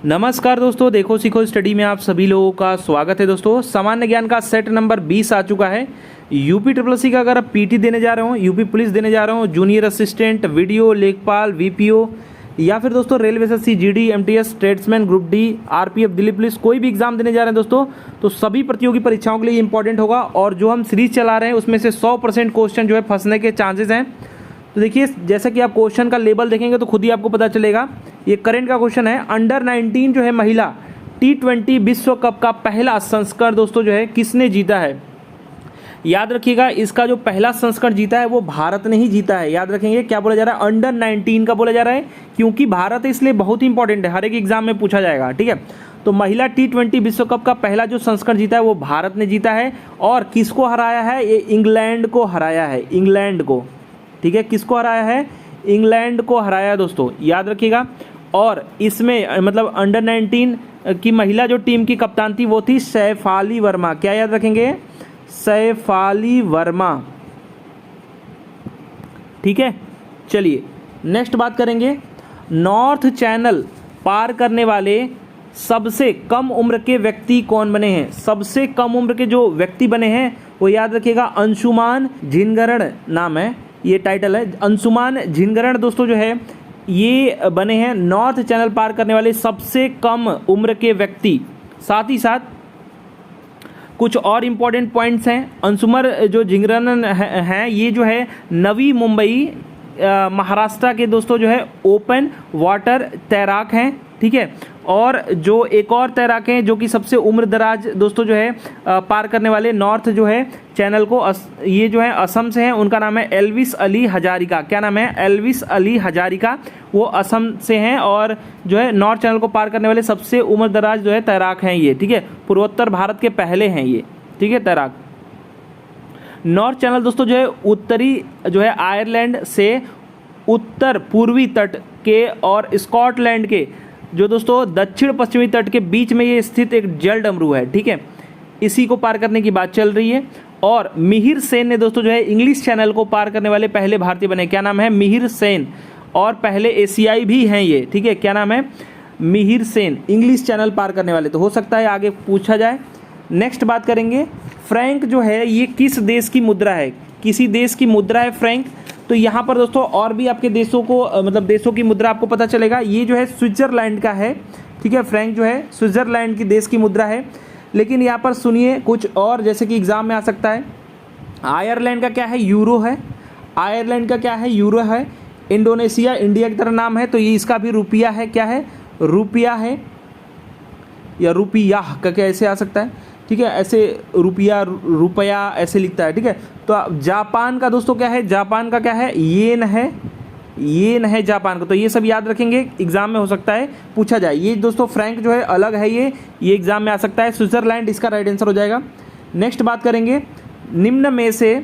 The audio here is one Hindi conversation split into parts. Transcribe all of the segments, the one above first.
नमस्कार दोस्तों, देखो सीखो स्टडी में आप सभी लोगों का स्वागत है। दोस्तों सामान्य ज्ञान का सेट नंबर 20 आ चुका है। यूपी ट्रिपल सी का अगर आप पीटी देने जा रहे हो, यूपी पुलिस देने जा रहे हो, जूनियर असिस्टेंट, वीडियो, लेखपाल, वीपीओ या फिर दोस्तों railway SSC, GD, MTS, tradesman, group D, RPF, Delhi police, कोई भी एग्जाम देने जा रहे हैं दोस्तों, तो सभी प्रतियोगी परीक्षाओं के लिए इंपॉर्टेंट होगा। और जो हम सीरीज चला रहे हैं उसमें से 100% क्वेश्चन जो है फंसने के चांसेस हैं। तो देखिए, जैसा कि आप क्वेश्चन का लेबल देखेंगे तो खुद ही आपको पता चलेगा। ये करंट का क्वेश्चन है। अंडर 19 जो है महिला T20 विश्व कप का पहला संस्करण दोस्तों जो है किसने जीता है? याद रखिएगा, इसका जो पहला संस्करण जीता है वो भारत ने ही जीता है। याद रखेंगे, क्या बोला जा रहा है? अंडर 19 का बोला जा रहा है, क्योंकि भारत है इसलिए बहुत ही इंपॉर्टेंट है, हर एक एग्जाम में पूछा जाएगा। ठीक है, तो महिला T20 विश्व कप का पहला जो संस्करण जीता है वो भारत ने जीता है। और किसको हराया है? ये इंग्लैंड को हराया है, इंग्लैंड को। ठीक है, किसको हराया है? इंग्लैंड को हराया दोस्तों, याद रखिएगा। और इसमें मतलब अंडर 19 की महिला जो टीम की कप्तान थी वो थी सैफाली वर्मा। क्या याद रखेंगे? सैफाली वर्मा। ठीक है, चलिए नेक्स्ट बात करेंगे। नॉर्थ चैनल पार करने वाले सबसे कम उम्र के व्यक्ति कौन बने हैं? सबसे कम उम्र के जो व्यक्ति बने हैं वो याद रखिएगा अंशुमान झिनगरण नाम है, ये टाइटल है। अंशुमान झिनगरण दोस्तों जो है ये बने हैं नॉर्थ चैनल पार करने वाले सबसे कम उम्र के व्यक्ति। साथ ही साथ कुछ और इम्पोर्टेंट पॉइंट्स हैं। अंशुमान जो झिनगरण हैं ये जो है नवी मुंबई महाराष्ट्र के दोस्तों जो है ओपन वाटर तैराक हैं। ठीक है, और जो एक और तैराक हैं जो कि सबसे उम्र दराज दोस्तों जो है पार करने वाले नॉर्थ जो है चैनल को, ये जो है असम से हैं, उनका नाम है एल्विस अली हजारिका। क्या नाम है? एल्विस अली हजारिका। वो असम से हैं और जो है नॉर्थ चैनल को पार करने वाले सबसे उम्र दराज जो है तैराक हैं ये। ठीक है, पूर्वोत्तर भारत के पहले हैं ये। ठीक है, तैराक। नॉर्थ चैनल दोस्तों जो है उत्तरी जो है आयरलैंड से उत्तर पूर्वी तट के और स्कॉटलैंड के जो दोस्तों दक्षिण पश्चिमी तट के बीच में ये स्थित एक जलडमरू है। ठीक है, इसी को पार करने की बात चल रही है। और मिहिर सेन ने दोस्तों जो है इंग्लिश चैनल को पार करने वाले पहले भारतीय बने। क्या नाम है? मिहिर सेन। और पहले एशियाई भी हैं ये। ठीक है, क्या नाम है? मिहिर सेन। इंग्लिश चैनल पार करने वाले, तो हो सकता है आगे पूछा जाए। नेक्स्ट बात करेंगे, फ्रैंक जो है ये किस देश की मुद्रा है? किसी देश की मुद्रा है फ्रैंक। तो यहाँ पर दोस्तों और भी आपके देशों को मतलब देशों की मुद्रा आपको पता चलेगा। ये जो है स्विट्जरलैंड का है। ठीक है, फ्रैंक जो है स्विट्जरलैंड की देश की मुद्रा है। लेकिन यहाँ पर सुनिए कुछ और, जैसे कि एग्जाम में आ सकता है। आयरलैंड का क्या है? यूरो है। आयरलैंड का क्या है? यूरो है। इंडोनेशिया इंडिया की तरह नाम है, तो ये इसका भी रुपया है। क्या है? रुपया है या रुपया का क्या ऐसे आ सकता है? ठीक है, ऐसे रुपया ऐसे लिखता है। ठीक है, तो जापान का दोस्तों क्या है? जापान का क्या है? येन है। येन है जापान का। तो ये सब याद रखेंगे, एग्जाम में हो सकता है पूछा जाए। ये दोस्तों फ्रैंक जो है अलग है, ये एग्जाम में आ सकता है। स्विट्जरलैंड इसका राइट आंसर हो जाएगा। नेक्स्ट बात करेंगे, निम्न में से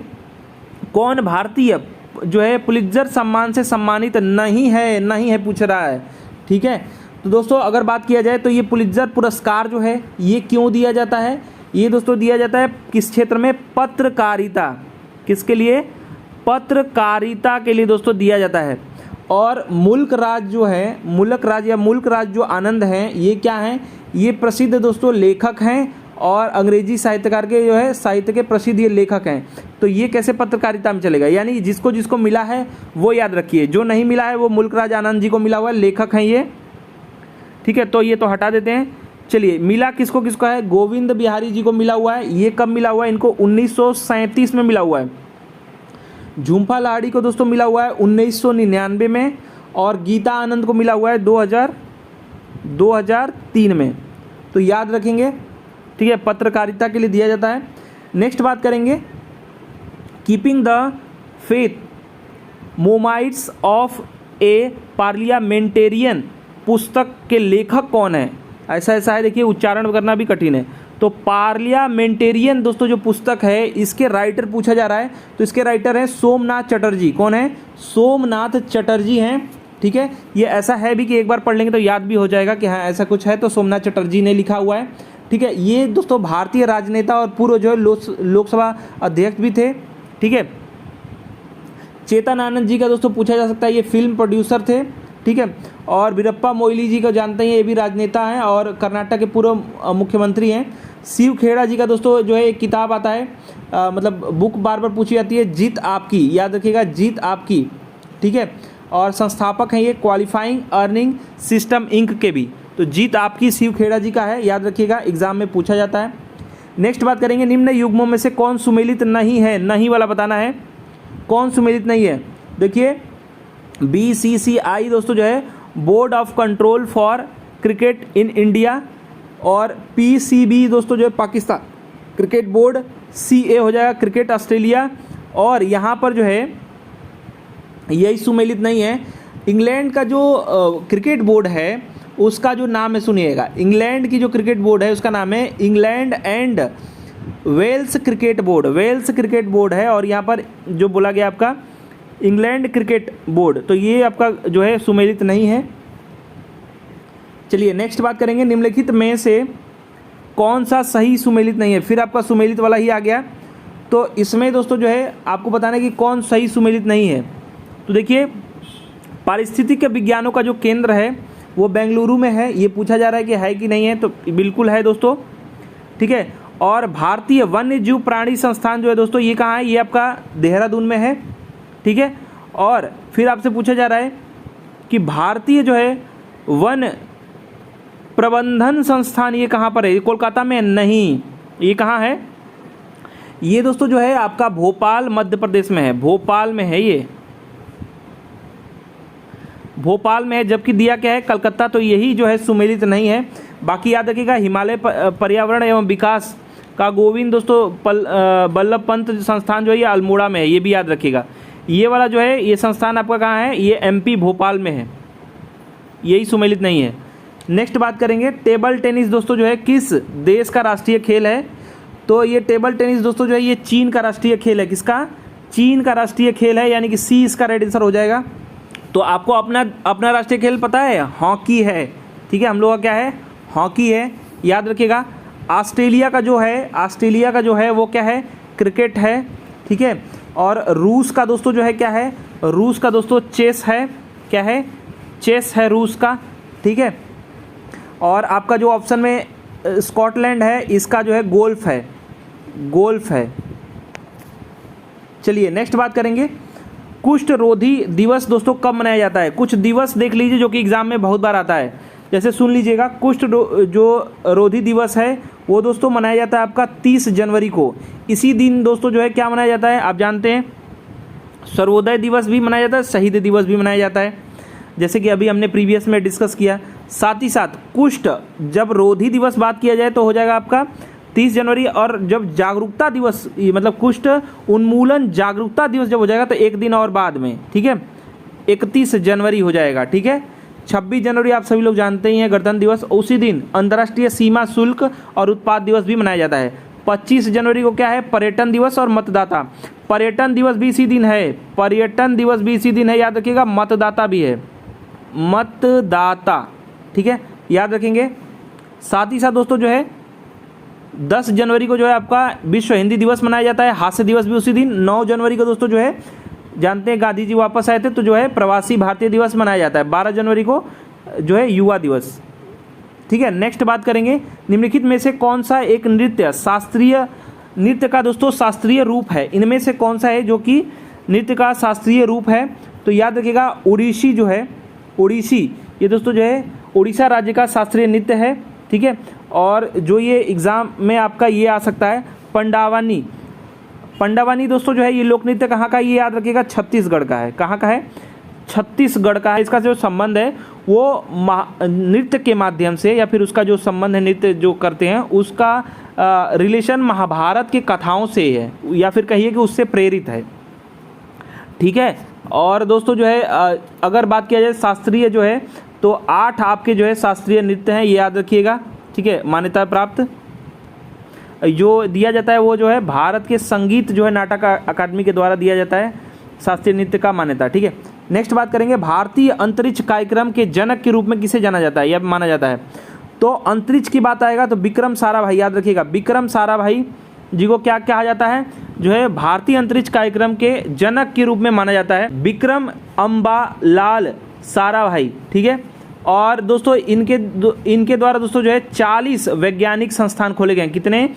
कौन भारतीय जो है पुलित्जर सम्मान से सम्मानित नहीं है? नहीं है पूछ रहा है। ठीक है, तो दोस्तों अगर बात किया जाए तो ये पुलित्जर पुरस्कार जो है ये क्यों दिया जाता है? ये दोस्तों दिया जाता है किस क्षेत्र में? पत्रकारिता। किसके लिए? पत्रकारिता के लिए दोस्तों दिया जाता है। और मुल्क राज जो है, मुल्क राज जो आनंद हैं, ये क्या हैं? ये प्रसिद्ध दोस्तों लेखक हैं और अंग्रेजी साहित्यकार के जो है साहित्य के प्रसिद्ध ये लेखक हैं। तो ये कैसे पत्रकारिता में चलेगा? यानी जिसको जिसको मिला है वो याद रखिए, जो नहीं मिला है वो मुल्क राज आनंद जी को मिला हुआ है, लेखक हैं ये। ठीक है, तो ये तो हटा देते हैं। चलिए, मिला किसको किसको है? गोविंद बिहारी जी को मिला हुआ है। ये कब मिला हुआ है? इनको 1937 में मिला हुआ है। झुम्पा लाहिड़ी को दोस्तों मिला हुआ है 1999 में। और गीता आनंद को मिला हुआ है 2003 में। तो याद रखेंगे। ठीक है, पत्रकारिता के लिए दिया जाता है। नेक्स्ट बात करेंगे, keeping the faith moments of a parliamentarian पुस्तक के लेखक कौन है? ऐसा है, देखिए उच्चारण करना भी कठिन है। तो पार्लियामेंटेरियन दोस्तों जो पुस्तक है इसके राइटर पूछा जा रहा है, तो इसके राइटर हैं सोमनाथ चटर्जी। कौन है? सोमनाथ चटर्जी हैं। ठीक है, ये ऐसा है भी कि एक बार पढ़ लेंगे तो याद भी हो जाएगा कि हाँ ऐसा कुछ है, तो सोमनाथ चटर्जी ने लिखा हुआ है। ठीक है, ये दोस्तों भारतीय राजनेता और पूर्व जो है लोकसभा अध्यक्ष भी थे। ठीक है, चेतन आनंद जी का दोस्तों पूछा जा सकता है, ये फिल्म प्रोड्यूसर थे। ठीक है। और वीरप्पा मोइली जी को जानते हैं, ये भी राजनेता हैं और कर्नाटक के पूर्व मुख्यमंत्री हैं। शिव खेड़ा जी का दोस्तों जो है एक किताब आता है, मतलब बुक बार बार पूछी जाती है, जीत आपकी, याद रखिएगा जीत आपकी, ठीक है। और संस्थापक हैं ये क्वालिफाइंग अर्निंग सिस्टम इंक के भी, तो जीत आपकी शिव खेड़ा जी का है, याद रखिएगा एग्जाम में पूछा जाता है। नेक्स्ट बात करेंगे, निम्न युग्मों में से कौन सुमेलित नहीं है, नहीं वाला बताना है, कौन सुमेलित नहीं है। देखिए BCCI दोस्तों जो है board of control for cricket in India, और PCB दोस्तों जो है पाकिस्तान क्रिकेट बोर्ड, CA हो जाएगा क्रिकेट ऑस्ट्रेलिया, और यहाँ पर जो है यही सुमेलित नहीं है। इंग्लैंड का जो क्रिकेट बोर्ड है उसका जो नाम है सुनिएगा, इंग्लैंड की जो क्रिकेट बोर्ड है उसका नाम है England and Wales cricket board, Wales cricket board है, और यहाँ पर जो बोला गया आपका इंग्लैंड क्रिकेट बोर्ड, तो ये आपका जो है सुमेलित नहीं है। चलिए नेक्स्ट बात करेंगे, निम्नलिखित में से कौन सा सही सुमेलित नहीं है, फिर आपका सुमेलित वाला ही आ गया। तो इसमें दोस्तों जो है आपको बताना है कि कौन सही सुमेलित नहीं है। तो देखिए पारिस्थितिक विज्ञानों का जो केंद्र है वो बेंगलुरु में है, ये पूछा जा रहा है कि है कि नहीं है, तो बिल्कुल है दोस्तों, ठीक है। और भारतीय वन्य जीव प्राणी संस्थान जो है दोस्तों ये कहाँ है, ये आपका देहरादून में है, ठीक है। और फिर आपसे पूछा जा रहा है कि भारतीय जो है वन प्रबंधन संस्थान ये कहाँ पर है, ये कोलकाता में नहीं, ये कहाँ है, ये दोस्तों जो है आपका भोपाल मध्य प्रदेश में है, भोपाल में है, ये भोपाल में है, जबकि दिया क्या है कलकत्ता, तो यही जो है सुमेलित नहीं है। बाकी याद रखिएगा हिमालय पर्यावरण एवं विकास का गोविंद दोस्तों बल्लभ पंत संस्थान जो है ये अल्मोड़ा में है, ये भी याद रखिएगा। ये वाला जो है ये संस्थान आपका कहाँ है, ये MP भोपाल में है, यही सुमेलित नहीं है। नेक्स्ट बात करेंगे, टेबल टेनिस दोस्तों जो है किस देश का राष्ट्रीय खेल है। तो ये टेबल टेनिस दोस्तों जो है ये चीन का राष्ट्रीय खेल है, किसका, चीन का राष्ट्रीय खेल है, यानी कि C इसका राइट आंसर हो जाएगा। तो आपको अपना राष्ट्रीय खेल पता है, हॉकी है, ठीक है, हम लोग का क्या है, हॉकी है, याद रखिएगा। ऑस्ट्रेलिया का जो है वो क्या है, क्रिकेट है, ठीक है। और रूस का दोस्तों जो है क्या है, रूस का दोस्तों चेस है, क्या है, चेस है रूस का, ठीक है। और आपका जो ऑप्शन में स्कॉटलैंड है, इसका जो है गोल्फ है, गोल्फ है। चलिए नेक्स्ट बात करेंगे, कुष्ठ रोधी दिवस दोस्तों कब मनाया जाता है। कुछ दिवस देख लीजिए जो कि एग्जाम में बहुत बार आता है, जैसे सुन लीजिएगा, कुष्ठ जो रोधी दिवस है वो दोस्तों मनाया जाता है आपका 30 जनवरी को। इसी दिन दोस्तों जो है क्या मनाया जाता है, आप जानते हैं सर्वोदय दिवस भी मनाया जाता है, शहीद दिवस भी मनाया जाता है, जैसे कि अभी हमने प्रीवियस में डिस्कस किया। साथ ही साथ कुष्ठ जब रोधी दिवस बात किया जाए तो हो जाएगा आपका 30 जनवरी, और जब जागरूकता दिवस मतलब कुष्ठ उन्मूलन जागरूकता दिवस जब हो जाएगा तो एक दिन और बाद में, ठीक है, 31 जनवरी हो जाएगा, ठीक है। 26 जनवरी आप सभी लोग जानते ही हैं गणतंत्र दिवस, उसी दिन अंतर्राष्ट्रीय सीमा शुल्क और उत्पाद दिवस भी मनाया जाता है। 25 जनवरी को क्या है, पर्यटन दिवस और मतदाता, पर्यटन दिवस भी इसी दिन है, पर्यटन दिवस भी इसी दिन है, याद रखिएगा। मतदाता भी है, मतदाता, ठीक है, याद रखेंगे। साथ ही साथ दोस्तों जो है 10 जनवरी को जो है आपका विश्व हिंदी दिवस मनाया जाता है, हास्य दिवस भी उसी दिन। 9 जनवरी को दोस्तों जो है जानते हैं गांधी जी वापस आए थे, तो जो है प्रवासी भारतीय दिवस मनाया जाता है। 12 जनवरी को जो है युवा दिवस, ठीक है। नेक्स्ट बात करेंगे, निम्नलिखित में से कौन सा एक नृत्य शास्त्रीय नृत्य का दोस्तों शास्त्रीय रूप है, इनमें से कौन सा है जो कि नृत्य का शास्त्रीय रूप है। तो याद रखिएगा ओडिसी जो है, ओडिसी ये दोस्तों जो है उड़ीसा राज्य का शास्त्रीय नृत्य है, ठीक है। और जो ये एग्ज़ाम में आपका ये आ सकता है पंडावानी, पंडावानी दोस्तों जो है ये लोक नृत्य कहाँ का है, ये याद रखिएगा छत्तीसगढ़ का है, कहाँ का है, छत्तीसगढ़ का है। इसका जो संबंध है वो नृत्य के माध्यम से, या फिर उसका जो संबंध है नृत्य जो करते हैं उसका रिलेशन महाभारत के कथाओं से है, या फिर कहिए कि उससे प्रेरित है, ठीक है। और दोस्तों जो है अगर बात किया जाए शास्त्रीय जो है तो 8 आपके जो है शास्त्रीय नृत्य हैं, ये याद रखिएगा, ठीक है। मान्यता प्राप्त जो दिया जाता है वो जो है भारत के संगीत जो है नाटक अकादमी के द्वारा दिया जाता है शास्त्रीय नृत्य का मान्यता, ठीक है। नेक्स्ट बात करेंगे, भारतीय अंतरिक्ष कार्यक्रम के जनक के रूप में किसे जाना जाता है या माना जाता है। तो अंतरिक्ष की बात आएगा तो विक्रम साराभाई, याद रखिएगा विक्रम साराभाई जी को क्या कहा जाता है, जो है भारतीय अंतरिक्ष कार्यक्रम के जनक के रूप में माना जाता है। विक्रम अम्बालाल साराभाई, ठीक है। और दोस्तों इनके द्वारा दोस्तों जो है 40 वैज्ञानिक संस्थान खोले गए हैं। कितने?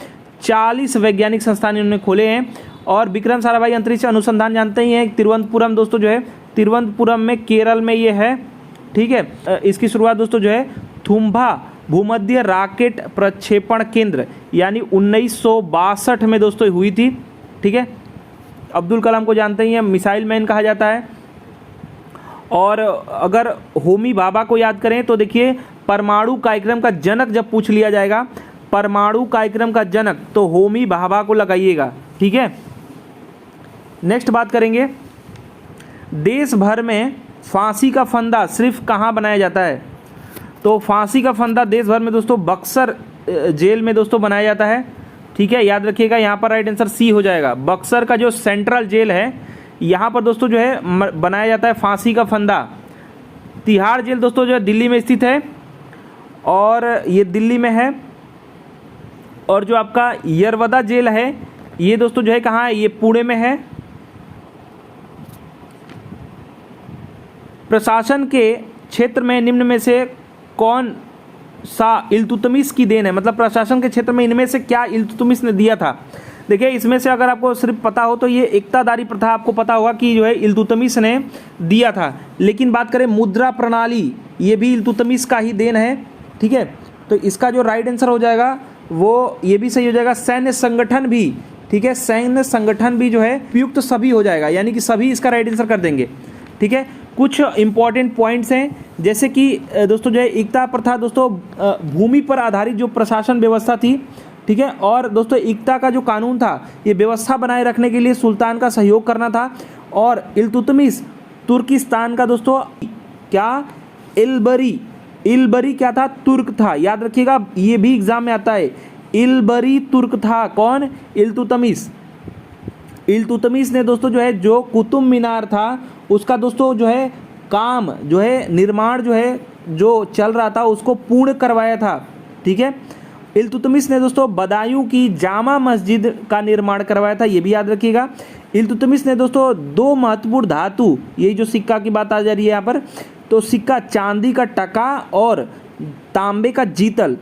40 वैज्ञानिक संस्थान इन्होंने खोले हैं। और विक्रम साराभाई अंतरिक्ष अनुसंधान जानते ही हैं, तिरुवनंतपुरम दोस्तों जो है, तिरुवनंतपुरम में केरल में ये है, ठीक है। इसकी शुरुआत दोस्तों जो है थुम्बा भूमध्य रॉकेट प्रक्षेपण केंद्र यानी 1962 में दोस्तों हुई थी, ठीक है। अब्दुल कलाम को जानते ही हैं, मिसाइल मैन कहा जाता है। और अगर होमी भाभा को याद करें तो देखिए परमाणु कार्यक्रम का जनक जब पूछ लिया जाएगा, परमाणु कार्यक्रम का जनक, तो होमी भाभा को लगाइएगा, ठीक है। नेक्स्ट बात करेंगे, देश भर में फांसी का फंदा सिर्फ कहाँ बनाया जाता है? तो फांसी का फंदा देश भर में दोस्तों बक्सर जेल में दोस्तों बनाया जाता है, ठीक है। याद रखिएगा यहाँ पर राइट आंसर सी हो जाएगा। बक्सर का जो सेंट्रल जेल है यहाँ पर दोस्तों जो है बनाया जाता है फांसी का फंदा। तिहाड़ जेल दोस्तों जो है दिल्ली में स्थित है, और ये दिल्ली में है। और जो आपका यरवदा जेल है ये दोस्तों जो है कहाँ है? ये पुणे में है। प्रशासन के क्षेत्र में निम्न में से कौन सा इल्तुतमिश की देन है? मतलब प्रशासन के क्षेत्र में इनमें से क्या इल्तुतमिश ने दिया था? देखिए इसमें से अगर आपको सिर्फ पता हो तो ये एकतादारी प्रथा आपको पता होगा कि जो है इल्तुतमिश ने दिया था। लेकिन बात करें मुद्रा प्रणाली, ये भी इल्तुतमिश का ही देन है, ठीक है। तो इसका जो राइट आंसर हो जाएगा वो ये भी सही हो जाएगा, सैन्य संगठन भी, ठीक है। सैन्य संगठन भी जो है उपयुक्त सभी हो जाएगा, यानी कि सभी इसका राइट आंसर कर देंगे, ठीक है। कुछ इंपॉर्टेंट पॉइंट्स हैं, जैसे कि दोस्तों जो है एकता प्रथा दोस्तों भूमि पर आधारित जो प्रशासन व्यवस्था थी, ठीक है। और दोस्तों एकता का जो कानून था ये व्यवस्था बनाए रखने के लिए सुल्तान का सहयोग करना था। और इल्तुतमिश तुर्किस्तान का दोस्तों क्या इलबरी क्या था? तुर्क था। याद रखिएगा ये भी एग्जाम में आता है, इलबरी तुर्क था। कौन? इल्तुतमिश। इल्तुतमिश ने दोस्तों जो है जो कुतुब मीनार था उसका दोस्तों जो है काम जो है निर्माण जो है जो चल रहा था उसको पूर्ण करवाया था, ठीक है। इल्तुतमिश ने दोस्तों बदायूं की जामा मस्जिद का निर्माण करवाया था, ये भी याद रखिएगा। इल्तुतमिश ने दोस्तों 2 महत्वपूर्ण धातु, ये जो सिक्का की बात आ जा रही है यहाँ पर, तो सिक्का चांदी का टका और तांबे का जीतल।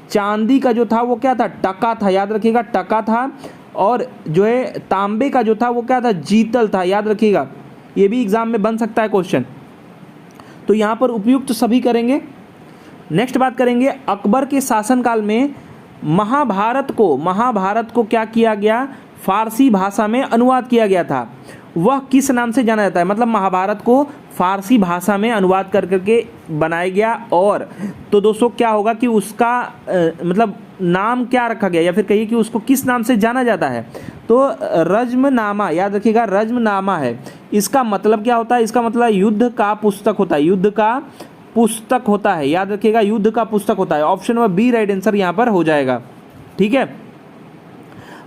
चांदी का जो था वो क्या था? टका था, याद रखिएगा टका था। और जो है तांबे का जो था वो क्या था? जीतल था, याद रखिएगा। ये भी एग्जाम में बन सकता है क्वेश्चन, तो यहाँ पर उपयुक्त सभी करेंगे। नेक्स्ट बात करेंगे, अकबर के शासनकाल में महाभारत को क्या किया गया? फारसी भाषा में अनुवाद किया गया था। वह किस नाम से जाना जाता है? मतलब महाभारत को फारसी भाषा में अनुवाद कर करके बनाया गया। और तो दोस्तों क्या होगा कि उसका मतलब नाम क्या रखा गया, या फिर कहिए कि उसको किस नाम से जाना जाता है? तो रज्मनामा, याद रखिएगा रज्मनामा है। इसका मतलब क्या होता है? इसका मतलब युद्ध का पुस्तक होता है, युद्ध का पुस्तक होता है, याद रखिएगा युद्ध का पुस्तक होता है। Option number B right answer यहाँ पर हो जाएगा, ठीक है।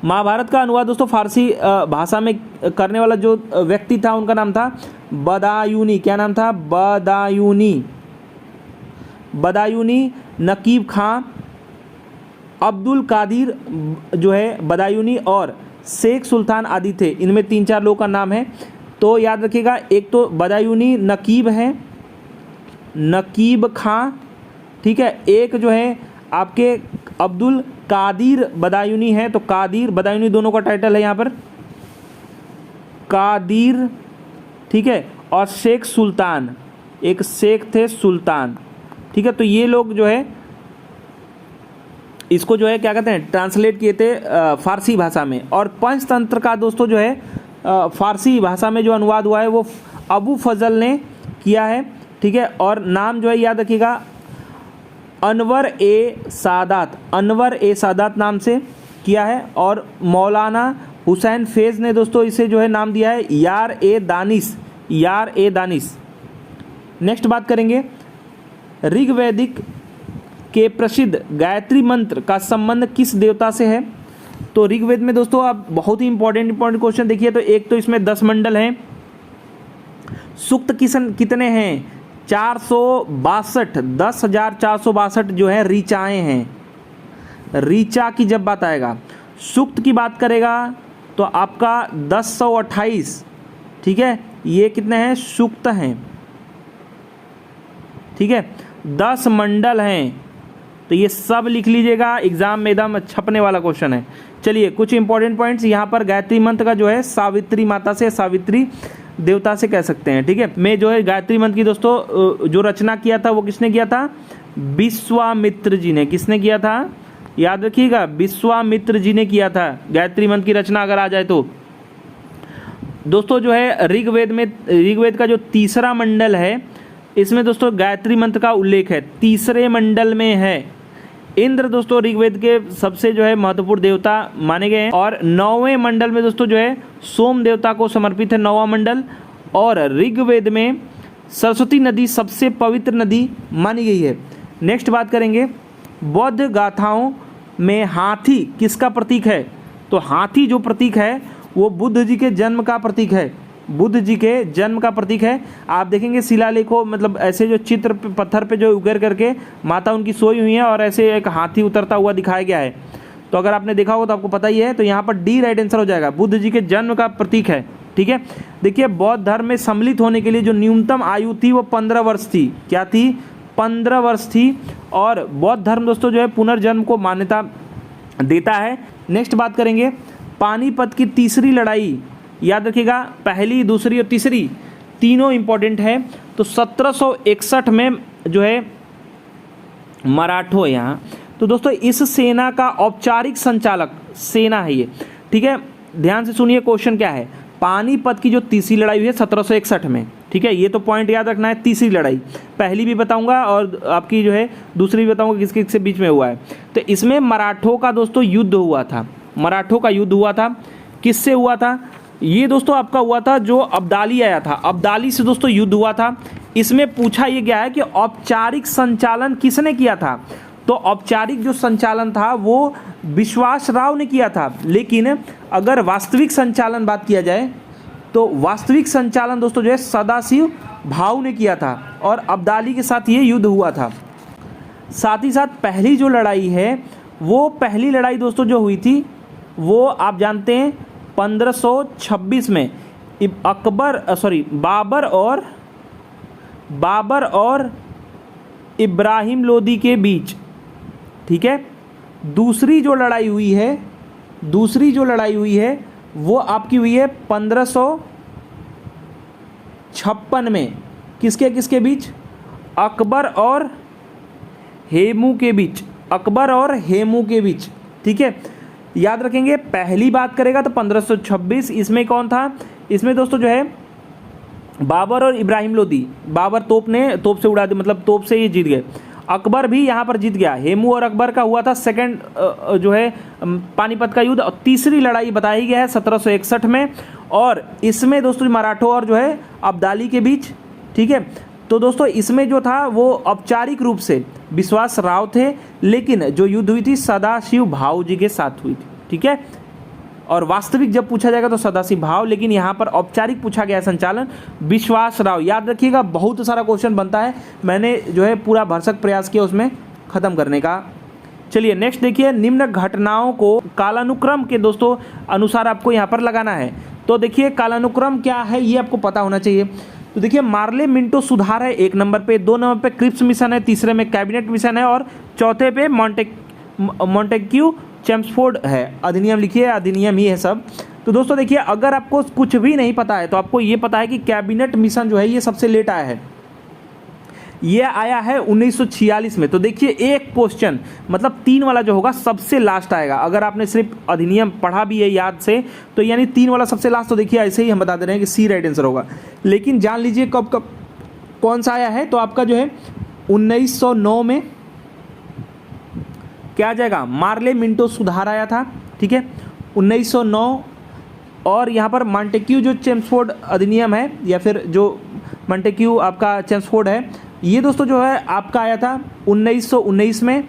महाभारत का अनुवाद दोस्तों फारसी भाषा में करने वाला जो व्यक्ति था उनका नाम था बदायूनी। क्या नाम था? बदायूनी नकीब खां, अब्दुल कादिर जो है बदायूनी और शेख सुल्तान आदि थे। इनमें 3-4 लोगों का नाम है, तो याद रखिएगा। एक तो बदायूनी नकीब है, नकीब खां, ठीक है। एक जो है आपके अब्दुल कादिर बदायूनी है, तो कादिर बदायूनी दोनों का टाइटल है यहाँ पर, कादिर, ठीक है। और शेख सुल्तान, एक शेख थे सुल्तान, ठीक है। तो ये लोग जो है इसको जो है क्या कहते हैं ट्रांसलेट किए थे फारसी भाषा में। और पंचतंत्र का दोस्तों जो है फारसी भाषा में जो अनुवाद हुआ है वो अबू फजल ने किया है, ठीक है। और नाम जो है याद रखिएगा अनवर ए सादात नाम से किया है। और मौलाना हुसैन फैज़ ने दोस्तों इसे जो है नाम दिया है यार ए दानिश। नेक्स्ट बात करेंगे, ऋग्वैदिक के प्रसिद्ध गायत्री मंत्र का संबंध किस देवता से है? तो ऋग्वेद में दोस्तों आप बहुत ही इंपॉर्टेंट क्वेश्चन देखिए, तो एक तो इसमें 10 मंडल हैं, सूक्त कितने हैं? 462, 10,462 जो है ऋचाएँ हैं। ऋचा की जब बात आएगा, सूक्त की बात करेगा तो आपका 1028, ठीक है। ये कितने हैं? सूक्त हैं, ठीक है, 10 मंडल हैं। तो ये सब लिख लीजिएगा, एग्जाम में एकदम छपने वाला क्वेश्चन है। चलिए कुछ इंपॉर्टेंट पॉइंट्स यहाँ पर। गायत्री मंत्र का जो है सावित्री माता से, सावित्री देवता से कह सकते हैं, ठीक है। मैं जो है गायत्री मंत्र की दोस्तों जो रचना किया था वो किसने किया था? विश्वामित्र जी ने। किसने किया था? याद रखिएगा, विश्वामित्र जी ने किया था गायत्री मंत्र की रचना अगर आ जाए तो। दोस्तों जो है ऋग्वेद का जो तीसरा मंडल है, इसमें दोस्तों गायत्री मंत्र का उल्लेख है, तीसरे मंडल में है। इंद्र दोस्तों ऋग्वेद के सबसे जो है महत्वपूर्ण देवता माने गए हैं। और 9वें मंडल में दोस्तों जो है सोम देवता को समर्पित है 9वां मंडल। और ऋग्वेद में सरस्वती नदी सबसे पवित्र नदी मानी गई है। नेक्स्ट बात करेंगे, बौद्ध गाथाओं में हाथी किसका प्रतीक है? तो हाथी जो प्रतीक है वो बुद्ध जी के जन्म का प्रतीक है, बुद्ध जी के जन्म का प्रतीक है। आप देखेंगे शिलालेखों, मतलब ऐसे जो चित्र पत्थर पे जो उकेर करके माता उनकी सोई हुई है और ऐसे एक हाथी उतरता हुआ दिखाया गया है। तो अगर आपने देखा होगा तो आपको पता ही है। तो यहाँ पर डी राइट आंसर हो जाएगा, बुद्ध जी के जन्म का प्रतीक है, ठीक है। देखिए बौद्ध धर्म में सम्मिलित होने के लिए जो न्यूनतम आयु थी वो 15 वर्ष थी। क्या थी? 15 वर्ष थी। और बौद्ध धर्म दोस्तों जो है पुनर्जन्म को मान्यता देता है। नेक्स्ट बात करेंगे, पानीपत की तीसरी लड़ाई, याद रखिएगा पहली, दूसरी और तीसरी तीनों इंपॉर्टेंट है। तो 1761 में जो है मराठों यहाँ, तो दोस्तों इस सेना का औपचारिक संचालक, सेना है ये, ठीक है। ध्यान से सुनिए क्वेश्चन क्या है। पानीपत की जो तीसरी लड़ाई हुई है 1761 में, ठीक है। ये तो पॉइंट याद रखना है, तीसरी लड़ाई। पहली भी बताऊंगा और आपकी जो है दूसरी भी बताऊंगा किस किस के बीच में हुआ है। तो इसमें मराठों का दोस्तों युद्ध हुआ था, मराठों का युद्ध हुआ था। किससे हुआ था? ये दोस्तों आपका हुआ था जो अब्दाली आया था, अब्दाली से दोस्तों युद्ध हुआ था। इसमें पूछा ये गया है कि औपचारिक संचालन किसने किया था? तो औपचारिक जो संचालन था वो विश्वास राव ने किया था। लेकिन अगर वास्तविक संचालन बात किया जाए तो वास्तविक संचालन दोस्तों जो है सदाशिव भाऊ ने किया था और अब्दाली के साथ ये युद्ध हुआ था। साथ ही साथ पहली जो लड़ाई है, वो पहली लड़ाई दोस्तों जो हुई थी वो आप जानते हैं 1526 में बाबर और इब्राहिम लोदी के बीच, ठीक है। दूसरी जो लड़ाई हुई है वो आपकी हुई है 1556 में। किसके किसके बीच? अकबर और हेमू के बीच, अकबर और हेमू के बीच, ठीक है। याद रखेंगे पहली बात करेगा तो 1526। इसमें कौन था? इसमें दोस्तों जो है बाबर और इब्राहिम लोदी। बाबर तोप से उड़ा दी, मतलब तोप से ये जीत गए। अकबर भी यहाँ पर जीत गया। हेमू और अकबर का हुआ था सेकंड जो है पानीपत का युद्ध। और तीसरी लड़ाई बताई गया है 1761 में, और इसमें दोस्तों मराठों और जो है अब्दाली के बीच, ठीक है। तो दोस्तों इसमें जो था वो औपचारिक रूप से विश्वास राव थे, लेकिन जो युद्ध हुई थी सदाशिव भाऊ जी के साथ हुई थी, ठीक है। और वास्तविक जब पूछा जाएगा तो सदाशिव भाव, लेकिन यहाँ पर औपचारिक पूछा गया संचालन विश्वास राव। याद रखिएगा बहुत सारा क्वेश्चन बनता है, मैंने जो है पूरा भरसक प्रयास किया उसमें ख़त्म करने का। चलिए नेक्स्ट देखिए, निम्न घटनाओं को कालानुक्रम के दोस्तों अनुसार आपको यहाँ पर लगाना है। तो देखिए कालानुक्रम क्या है ये आपको पता होना चाहिए। तो देखिए मार्ले मिंटो सुधार है 1 नंबर पे, 2 नंबर पे क्रिप्स मिशन है, तीसरे में कैबिनेट मिशन है, और चौथे पे मॉन्टेक्यू चेम्सफोर्ड है। अधिनियम लिखिए, अधिनियम ही है सब। तो दोस्तों देखिए अगर आपको कुछ भी नहीं पता है तो आपको ये पता है कि कैबिनेट मिशन जो है ये सबसे लेट आया है, ये आया है 1946 में। तो देखिए एक क्वेश्चन मतलब 3 वाला जो होगा सबसे लास्ट आएगा। अगर आपने सिर्फ अधिनियम पढ़ा भी है याद से तो यानी 3 वाला सबसे लास्ट। तो देखिए ऐसे ही हम बता दे रहे हैं कि सी राइट आंसर होगा, लेकिन जान लीजिए कब कौन सा आया है। तो आपका जो है 1909 में क्या आ जाएगा? मार्ले मिंटो सुधार आया था, ठीक है 1909। और यहाँ पर मॉन्टेक्यू जो चेम्सफोर्ड अधिनियम है, या फिर जो मॉन्टेक्यू आपका चेम्सफोर्ड है, ये दोस्तों जो है आपका आया था 1919 में।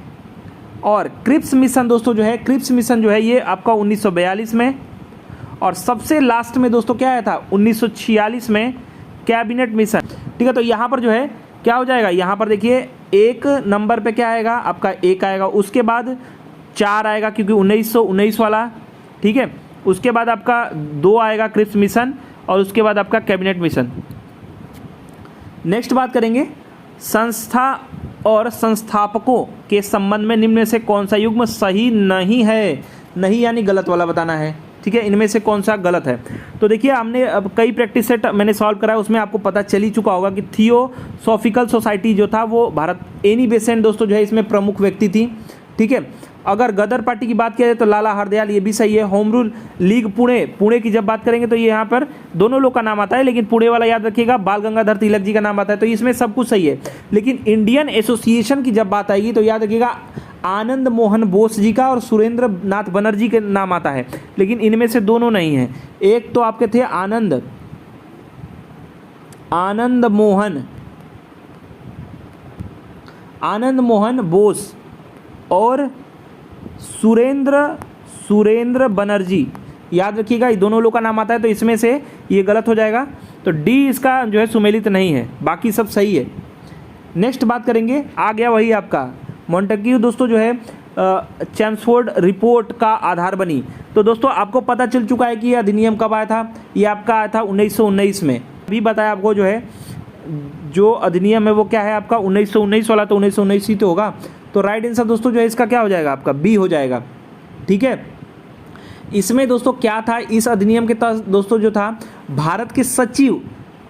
और क्रिप्स मिशन दोस्तों जो है, क्रिप्स मिशन जो है ये आपका 1942 में। और सबसे लास्ट में दोस्तों क्या आया था? 1946 में कैबिनेट मिशन, ठीक है। तो यहाँ पर जो है क्या हो जाएगा? यहाँ पर देखिए 1 नंबर पे क्या आएगा? आपका 1 आएगा, उसके बाद 4 आएगा क्योंकि 1919 वाला, ठीक है। उसके बाद आपका 2 आएगा क्रिप्स मिशन, और उसके बाद आपका कैबिनेट मिशन। नेक्स्ट बात करेंगे संस्था और संस्थापकों के संबंध में निम्न में से कौन सा युग्म सही नहीं है? नहीं यानी गलत वाला बताना है, ठीक है। इनमें से कौन सा गलत है? तो देखिए हमने अब कई प्रैक्टिस सेट मैंने सॉल्व कराया, उसमें आपको पता चल ही चुका होगा कि थियोसॉफिकल सोसाइटी जो था वो भारत, एनी बेसेंट दोस्तों जो है इसमें प्रमुख व्यक्ति थी, ठीक है। अगर गदर पार्टी की बात किया जाए तो लाला हरदयाल, ये भी सही है। होम रूल लीग पुणे की जब बात करेंगे तो ये यहाँ पर दोनों लोग का नाम आता है, लेकिन पुणे वाला याद रखिएगा, बाल गंगाधर तिलक जी का नाम आता है, तो इसमें सब कुछ सही है। लेकिन इंडियन एसोसिएशन की जब बात आएगी तो याद रखिएगा आनंद मोहन बोस जी का और सुरेंद्र नाथ बनर्जी के नाम आता है, लेकिन इनमें से दोनों नहीं है। एक तो आपके थे आनंद मोहन बोस और सुरेंद्र बनर्जी, याद रखिएगा ये दोनों लोग का नाम आता है, तो इसमें से ये गलत हो जाएगा। तो डी इसका जो है सुमेलित नहीं है, बाकी सब सही है। नेक्स्ट बात करेंगे, आ गया वही आपका मॉन्टेग्यू दोस्तों जो है चैम्सफोर्ड रिपोर्ट का आधार बनी। तो दोस्तों आपको पता चल चुका है कि ये अधिनियम कब आया था, ये आपका आया था 1919 में। अभी बताया आपको जो है जो अधिनियम है वो क्या है आपका 1919 वाला, तो 1919 ही तो होगा। तो राइट आंसर दोस्तों जो है इसका क्या हो जाएगा आपका बी हो जाएगा, ठीक है। इसमें दोस्तों क्या था, इस अधिनियम के तहत दोस्तों जो था भारत के सचिव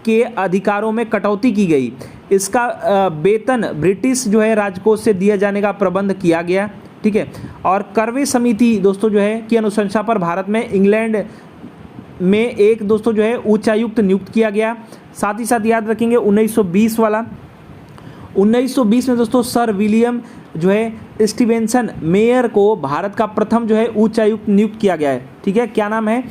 के अधिकारों में कटौती की गई। इसका वेतन ब्रिटिश जो है राजकोष से दिया जाने का प्रबंध किया गया, ठीक है। और करवे समिति दोस्तों जो है की अनुशंसा पर भारत में इंग्लैंड में एक दोस्तों जो है उच्चायुक्त नियुक्त किया गया। साथ ही साथ याद रखेंगे 1920 वाला, 1920 में दोस्तों सर विलियम जो है स्टीवेंसन मेयर को भारत का प्रथम जो है उच्चायुक्त नियुक्त किया गया है, ठीक है। क्या नाम है?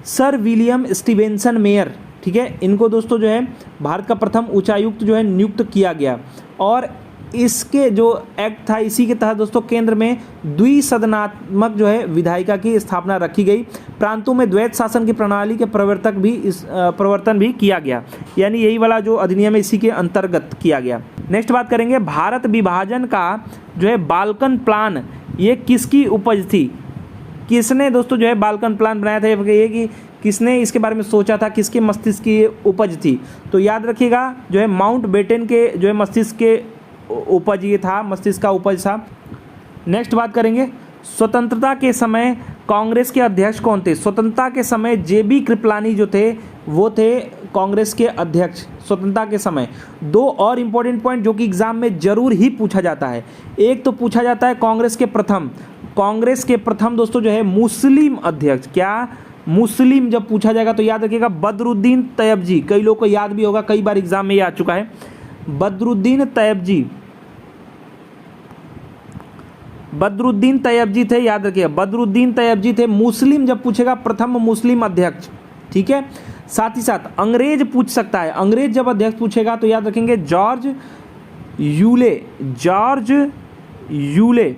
सर विलियम स्टीवेंसन मेयर, ठीक है। इनको दोस्तों जो है भारत का प्रथम उच्चायुक्त जो है नियुक्त किया गया। और इसके जो एक्ट था इसी के तहत दोस्तों केंद्र में द्विसदनात्मक जो है विधायिका की स्थापना रखी गई। प्रांतों में द्वैत शासन की प्रणाली के प्रवर्तन भी किया गया, यानी यही वाला जो अधिनियम है इसी के अंतर्गत किया गया। नेक्स्ट बात करेंगे, भारत विभाजन का जो है बाल्कन प्लान ये किसकी उपज थी? किसने दोस्तों जो है बाल्कन प्लान बनाया था, ये कि किसने इसके बारे में सोचा था, किसके मस्तिष्क की उपज थी? तो याद रखिएगा जो है माउंट बेटन के जो है मस्तिष्क के उपज ये था, मस्तिष्क का उपज था। नेक्स्ट बात करेंगे, स्वतंत्रता के समय कांग्रेस के अध्यक्ष कौन थे? स्वतंत्रता के समय जेबी कृपलानी जो थे वो थे कांग्रेस के अध्यक्ष स्वतंत्रता के समय। दो और इम्पोर्टेंट पॉइंट जो कि एग्जाम में जरूर ही पूछा जाता है, एक तो पूछा जाता है कांग्रेस के प्रथम दोस्तों जो है मुस्लिम अध्यक्ष, क्या मुस्लिम जब पूछा जाएगा तो याद रखिएगा बदरुद्दीन तैयबजी, कई लोग को याद भी होगा, कई बार एग्जाम में ये आ चुका है। बदरुद्दीन तैयबजी थे, याद रखिएगा बदरुद्दीन तैयबजी थे। मुस्लिम जब पूछेगा प्रथम मुस्लिम अध्यक्ष, ठीक है। साथ ही साथ अंग्रेज पूछ सकता है, अंग्रेज जब अध्यक्ष पूछेगा तो याद रखेंगे जॉर्ज यूले,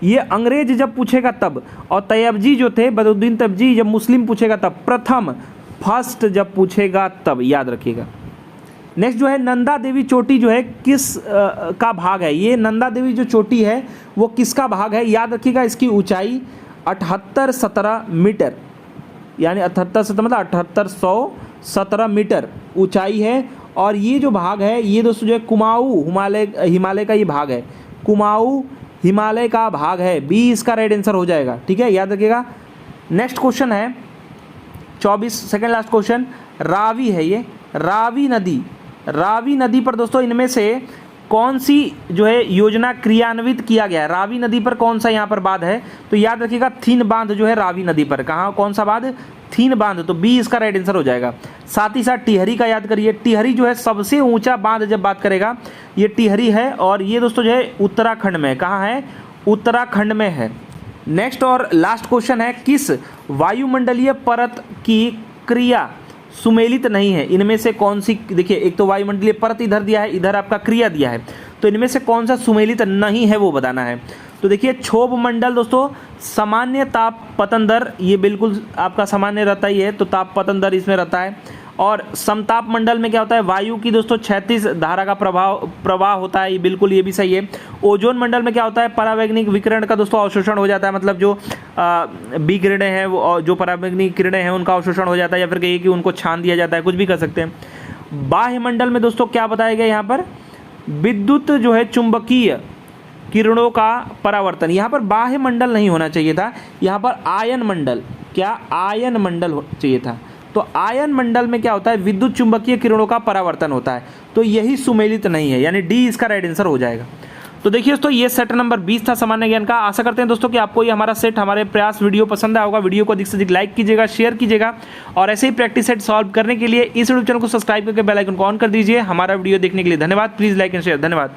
ये अंग्रेज जब पूछेगा तब। और तैयबजी जो थे बदरुद्दीन तैयबजी जब मुस्लिम पूछेगा तब, फर्स्ट जब पूछेगा तब, याद रखिएगा। नेक्स्ट जो है नंदा देवी चोटी जो है किस का भाग है? ये नंदा देवी जो चोटी है वो किसका भाग है? याद रखिएगा इसकी ऊंचाई 7817 मीटर, यानी 78 मतलब 7817 मीटर ऊंचाई है। और ये जो भाग है ये दोस्तों जो है कुमाऊं हिमालय का ये भाग है, कुमाऊं हिमालय का भाग है। बी इसका राइट आंसर हो जाएगा, ठीक है, याद रखिएगा। नेक्स्ट क्वेश्चन है 24, सेकेंड लास्ट क्वेश्चन, रावी है ये, रावी नदी पर दोस्तों इनमें से कौन सी जो है योजना क्रियान्वित किया गया है? रावी नदी पर कौन सा यहाँ पर बांध है? तो याद रखिएगा थीन बांध जो है रावी नदी पर, कहाँ कौन सा बांध? थीन बांध, तो बी इसका राइट आंसर हो जाएगा। साथ ही साथ टिहरी का याद करिए, टिहरी जो है सबसे ऊंचा बांध जब बात करेगा ये टिहरी है, और ये दोस्तों जो है उत्तराखंड में, कहाँ है? उत्तराखंड में है। नेक्स्ट और लास्ट क्वेश्चन है, किस वायुमंडलीय परत की क्रिया सुमेलित नहीं है? इनमें से कौन सी? देखिए एक तो वायुमंडलीय परत इधर दिया है, इधर आपका क्रिया दिया है, तो इनमें से कौन सा सुमेलित नहीं है वो बताना है। तो देखिए क्षोभ मंडल दोस्तों सामान्य ताप पतन दर, ये बिल्कुल आपका सामान्य रहता ही है, तो ताप पतन दर इसमें रहता है। और समताप मंडल में क्या होता है? वायु की दोस्तों 36 धारा का प्रवाह होता है, ये बिल्कुल ये भी सही है। ओजोन मंडल में क्या होता है? परावैंगनिक विकिरण का दोस्तों अवशोषण हो जाता है, मतलब जो बी किरणें हैं वो जो परावैंगनिक किरणें हैं उनका अवशोषण हो जाता है, या फिर कहिए कि उनको छान दिया जाता है, कुछ भी कर सकते हैं। बाह्यमंडल में दोस्तों क्या बताया गया यहाँ पर, विद्युत जो है चुंबकीय किरणों का परावर्तन। यहाँ पर बाह्य मंडल नहीं होना चाहिए था, यहाँ पर आयन मंडल, क्या आयन मंडल चाहिए था। तो आयन मंडल में क्या होता है, विद्युत चुंबकीय किरणों का परावर्तन होता है, तो यही सुमेलित नहीं है, यानी डी इसका राइट आंसर हो जाएगा। तो देखिए दोस्तों ये सेट नंबर 20 था सामान्य ज्ञान का। आशा करते हैं दोस्तों कि आपको ये हमारा सेट, हमारे प्रयास वीडियो पसंद आया होगा। वीडियो को अधिक से अधिक लाइक कीजिएगा, शेयर कीजिएगा, और ऐसे ही प्रैक्टिस सेट सॉल्व करने के लिए इस यूट्यूब चैनल को सब्सक्राइब करके बेल आइकन को ऑन कर दीजिए। हमारा वीडियो देखने के लिए धन्यवाद। Please like and share. धन्यवाद।